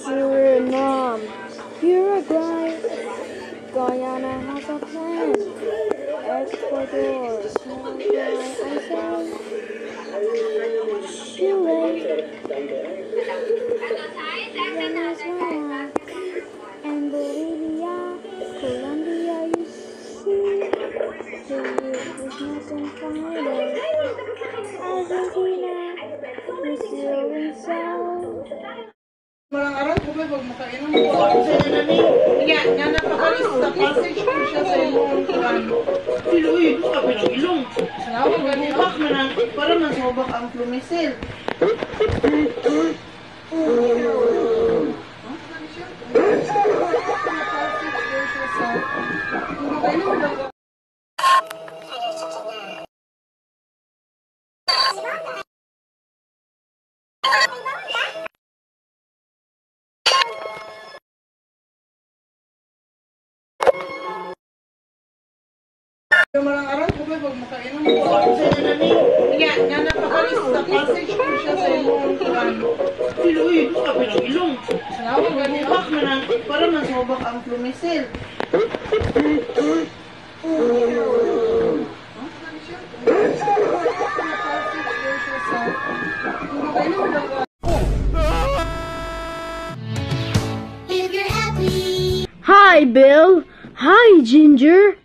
Suriname, Uruguay, Guyana has a plan. Ecuador, Paraguay, Chile, Venezuela, and Bolivia, Colombia, you see, Peru is nothing final. Argentina, Brazil, and South. Malang araw ko ba pag makainom ko ako sa nani niya nga napakalis sa passage ko siya sa imong kuan piluy ko ka pinagilong salaw ko gani bak man para masobak ang Flumisil. Malang araw ko ba pag makainom ko ako sa nani niya nga napakalis sa passage ko siya sa imong kuan piluy ko ka pinagilong salaw ko gani bak man para masobak ang Flumisil. Hi, Bill. Hi, Ginger.